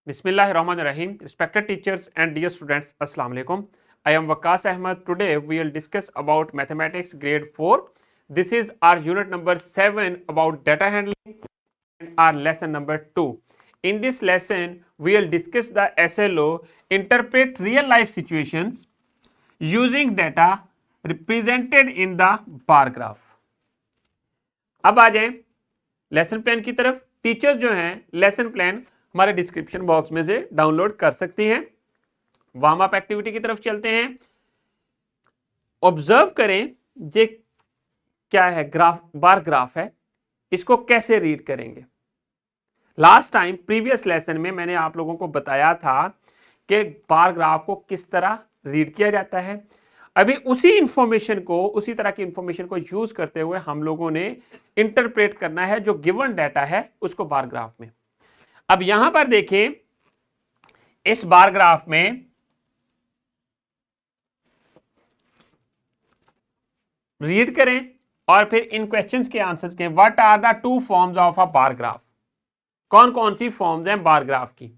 Bismillahirrahmanirrahim. Respected teachers and dear students, Assalamu alaikum. I am Waqas Ahmed. Today we will discuss about mathematics grade 4. This is our unit number 7 about data handling and our lesson number 2. In this lesson, we will discuss the SLO, interpret real life situations using data represented in the bar graph. अब आ जाए lesson plan की तरफ। Teachers जो हैं lesson plan हमारे description box में से डाउनलोड कर सकती हैं। वार्म अप एक्टिविटी की तरफ चलते हैं। ऑब्जर्व करें ये क्या है, ग्राफ, बार ग्राफ है, इसको कैसे रीड करेंगे। लास्ट टाइम प्रीवियस लेसन में मैंने आप लोगों को बताया था कि बार ग्राफ को किस तरह रीड किया जाता है। अभी उसी इंफॉर्मेशन को, उसी तरह की इंफॉर्मेशन को यूज करते हुए हम लोगों ने इंटरप्रेट करना है जो गिवन डाटा है उसको बार ग्राफ में। अब यहां पर देखिए, इस बार ग्राफ में रीड करें और फिर इन क्वेश्चंस के आंसर्स के what are the two forms of a bar graph. कौन कौन सी फॉर्म्स हैं बार ग्राफ की।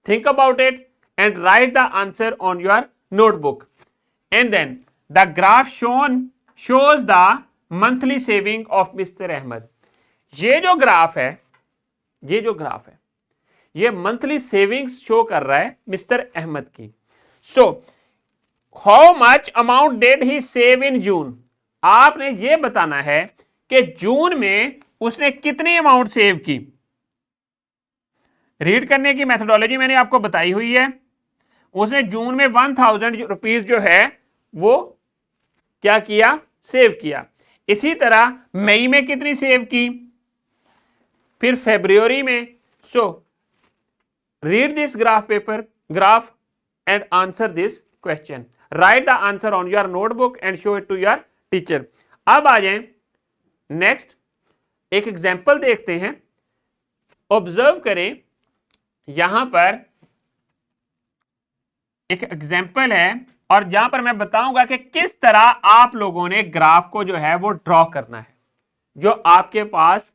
Think about it and write the answer on your notebook. And then the graph shows the monthly saving of Mr. Ahmed. ये जो graph है, ये monthly savings show कर रहा है मिस्टर अहमद की। So how much amount did he save in June. आपने ये बताना है कि जून में उसने कितनी अमाउंट सेव की। रीड करने की मेथोडोलॉजी मैंने आपको बताई हुई है। उसने जून में 1000 रुपीज जो है वो क्या किया, सेव किया। इसी तरह मई में कितनी सेव की, फिर फरवरी में। So read this graph and answer this question. Write the answer on your notebook and show it to your teacher. अब आ जाए नेक्स्ट, एक एग्जाम्पल देखते हैं। ऑब्जर्व करें, यहां पर एक एग्जाम्पल है और यहां पर मैं बताऊंगा कि किस तरह आप लोगों ने ग्राफ को जो है वो ड्रॉ करना है। जो आपके पास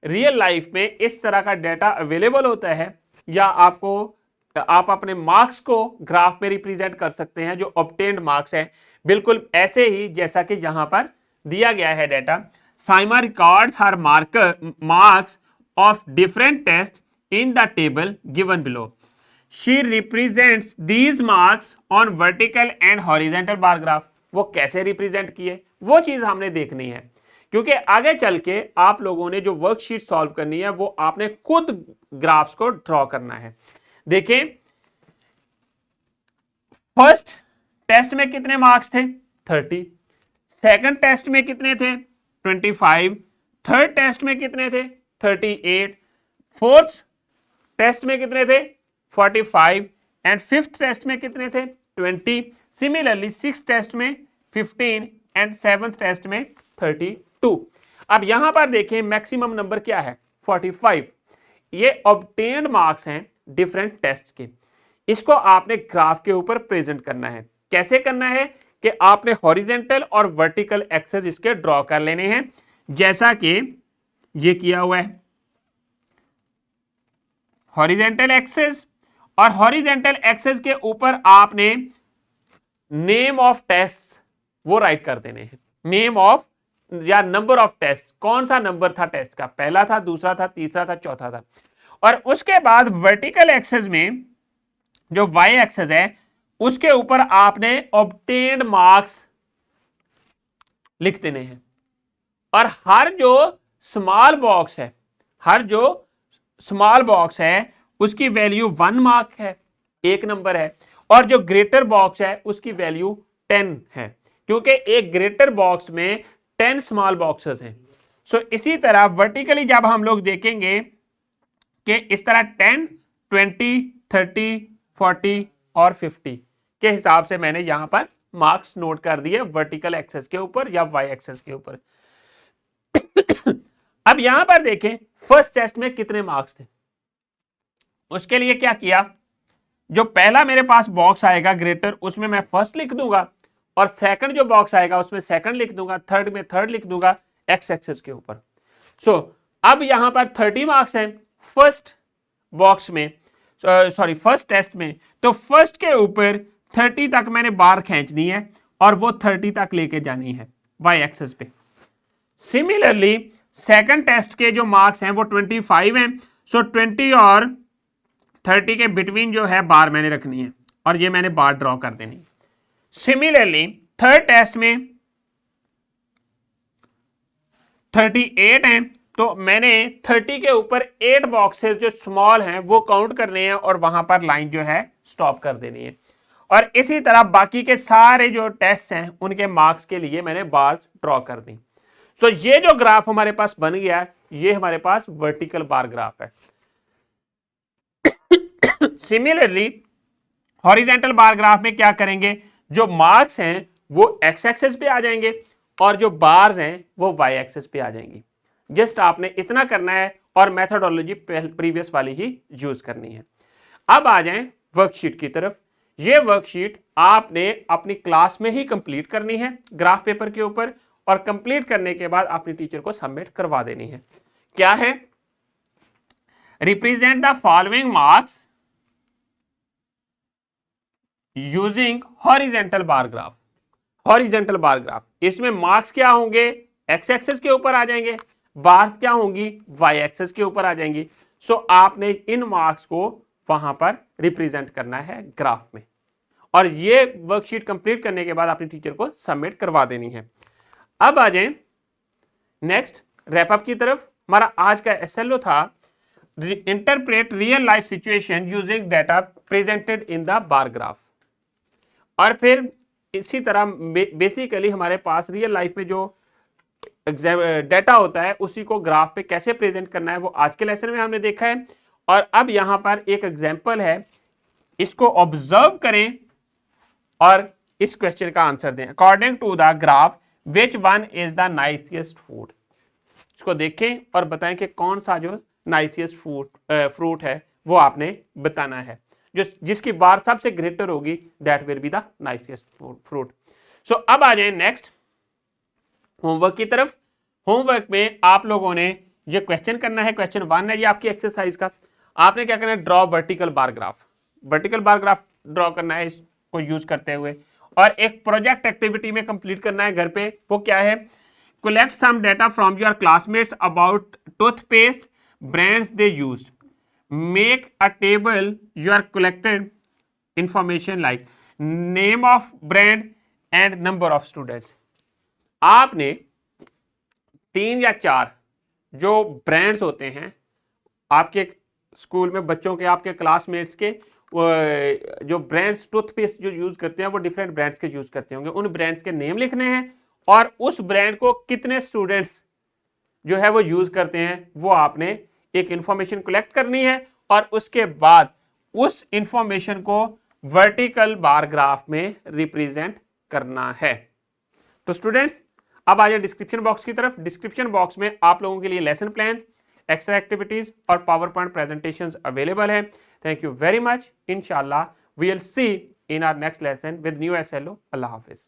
रियल लाइफ में इस तरह का डेटा अवेलेबल होता है, या आप अपने मार्क्स को ग्राफ में रिप्रेजेंट कर सकते हैं, जो ऑब्टेन्ड मार्क्स है, बिल्कुल ऐसे ही जैसा कि यहां पर दिया गया है data. Saima records her marks of different test in the table given below. She represents these marks on vertical and horizontal bar graph. वो कैसे रिप्रेजेंट किए वो चीज हमने देखनी है, क्योंकि आगे चल के आप लोगों ने जो वर्कशीट सॉल्व करनी है वो आपने खुद ग्राफ्स को ड्रॉ करना है। देखिए, फर्स्ट टेस्ट में कितने मार्क्स थे, 30। सेकंड टेस्ट में कितने थे, 25। थर्ड टेस्ट में कितने थे, 38। फोर्थ टेस्ट में कितने थे, 45 एंड फिफ्थ टेस्ट में कितने थे, 20। सिमिलरली सिक्स टेस्ट में 15 एंड सेवंथ टेस्ट में 32। अब यहां पर देखें मैक्सिमम नंबर क्या है, 45। ये ऑब्टेन्ड मार्क्स हैं डिफरेंट टेस्ट के। इसको आपने ग्राफ के ऊपर प्रेजेंट करना है। कैसे करना है कि आपने हॉरिजेंटल और वर्टिकल एक्सेस इसके ड्रॉ कर लेने हैं, जैसा कि ये किया हुआ है। हॉरिजेंटल एक्सेस, और हॉरिजेंटल एक्सेस के ऊपर आपने नेम ऑफ टेस्ट वो राइट कर देने हैं। नेम ऑफ या नंबर ऑफ टेस्ट, कौन सा नंबर था टेस्ट का, पहला था, दूसरा था, तीसरा था, चौथा था। और उसके बाद वर्टिकल एक्सेस में जो वाई एक्सेस है उसके ऊपर आपने ऑब्टेन्ड मार्क्स लिख देने हैं। और हर जो स्मॉल बॉक्स है उसकी वैल्यू 1 मार्क है, 1 नंबर है। और जो ग्रेटर बॉक्स है उसकी वैल्यू 10 है, क्योंकि एक ग्रेटर बॉक्स में 10 स्मॉल बॉक्सेस हैं। सो इसी तरह वर्टिकली जब हम लोग देखेंगे कि इस तरह 10, 20, 30, 40 और 50 के हिसाब से मैंने यहां पर मार्क्स नोट कर दिए वर्टिकल एक्सेस के ऊपर या वाई एक्सेस के ऊपर। अब यहां पर देखें फर्स्ट टेस्ट में कितने मार्क्स थे। उसके लिए क्या किया, जो पहला मेरे पास बॉक्स आएगा ग्रेटर, उसमें मैं फर्स्ट लिख दूंगा, और सेकंड जो बॉक्स आएगा उसमें सेकंड लिख दूंगा, थर्ड में थर्ड लिख दूंगा एक्स एक्सेस के ऊपर। सो अब यहां पर 30 मार्क्स हैं फर्स्ट बॉक्स में, सॉरी फर्स्ट टेस्ट में, तो फर्स्ट के ऊपर 30 तक मैंने बार खींचनी है और वो 30 तक लेके जानी है वाई एक्सेस पे। सिमिलरली सेकंड टेस्ट के जो मार्क्स हैं वो 25 हैं, सो 20 और 30 के बिटवीन जो है बार मैंने रखनी है और ये मैंने बार ड्रॉ कर देनी। सिमिलरली थर्ड टेस्ट में 38 हैं, तो मैंने 30 के ऊपर 8 बॉक्सेस जो स्मॉल हैं वो काउंट करने हैं और वहां पर लाइन जो है स्टॉप कर देनी है। और इसी तरह बाकी के सारे जो टेस्ट हैं उनके मार्क्स के लिए मैंने बार्स ड्रॉ कर दी। तो ये जो ग्राफ हमारे पास बन गया है ये हमारे पास वर्टिकल बार ग्राफ है। सिमिलरली हॉरिजॉन्टल बार ग्राफ में क्या करेंगे, जो मार्क्स हैं वो एक्स एक्सेस पे आ जाएंगे और जो बार्स हैं वो वाई एक्सेस पे आ जाएंगी। जस्ट आपने इतना करना है और मेथोडोलॉजी प्रीवियस वाली ही यूज करनी है। अब आ जाएं वर्कशीट की तरफ। ये वर्कशीट आपने अपनी क्लास में ही कंप्लीट करनी है ग्राफ पेपर के ऊपर, और कंप्लीट करने के बाद अपनी टीचर को सबमिट करवा देनी है। क्या है, represent the following marks using horizontal bar graph. Horizontal bar graph, इसमें मार्क्स क्या होंगे, एक्स एक्सेस के ऊपर आ जाएंगे, बार्स क्या होंगी, वाई एक्सेस के ऊपर आ जाएंगी। सो आपने इन मार्क्स को वहां पर रिप्रेजेंट करना है ग्राफ में, और ये वर्कशीट कंप्लीट करने के बाद अपनी टीचर को सबमिट करवा देनी है। अब आ जाएं नेक्स्ट रैपअप की तरफ। हमारा आज का एसएलओ था interpret real life situation using data presented in the bar graph. और फिर इसी तरह बेसिकली हमारे पास रियल लाइफ में जो डाटा होता है उसी को ग्राफ पे कैसे प्रेजेंट करना है वो आज के लेसन में हमने देखा है। और अब यहां पर एक एग्जांपल है, इसको ऑब्जर्व करें और इस क्वेश्चन का आंसर दें। According to the graph which one is the nicest food. इसको देखें और बताएं कि कौन सा जो नाइसिएस्ट फ्रूट है वो आपने बताना है। जो जिसकी बार सबसे ग्रेटर होगी that will be the nicest fruit. So अब आ जाए नेक्स्ट होमवर्क की तरफ। होमवर्क में आप लोगों ने ये क्वेश्चन करना है, क्वेश्चन 1 है ये आपकी एक्सरसाइज का। आपने क्या करना है, draw vertical bar graph. Vertical bar graph draw करना है इसको यूज करते हुए, और एक प्रोजेक्ट एक्टिविटी में कंप्लीट करना है घर पे। वो क्या है, collect some data from your classmates about toothpaste brands they used, make a table your collected information like name of brand and number of students. आपने 3 या 4 जो ब्रांड्स होते हैं आपके स्कूल में बच्चों के, आपके क्लासमेट्स के, जो ब्रांड्स टूथपेस्ट जो यूज करते हैं वो डिफरेंट ब्रांड्स के यूज करते होंगे, उन ब्रांड्स के नेम लिखने हैं और उस ब्रांड को कितने स्टूडेंट्स जो है वो यूज करते हैं वो आपने एक इंफॉर्मेशन कलेक्ट करनी है, और उसके बाद उस इंफॉर्मेशन को वर्टिकल बार ग्राफ में रिप्रेजेंट करना है। तो स्टूडेंट्स अब आ जाए डिस्क्रिप्शन बॉक्स की तरफ। डिस्क्रिप्शन बॉक्स में आप लोगों के लिए लेसन प्लान, एक्स्ट्रा एक्टिविटीज और पावर पॉइंट प्रेजेंटेशंस अवेलेबल है। Thank you very much. इंशाल्लाह we will see in our next lesson with new SLO. अल्लाह हाफिज।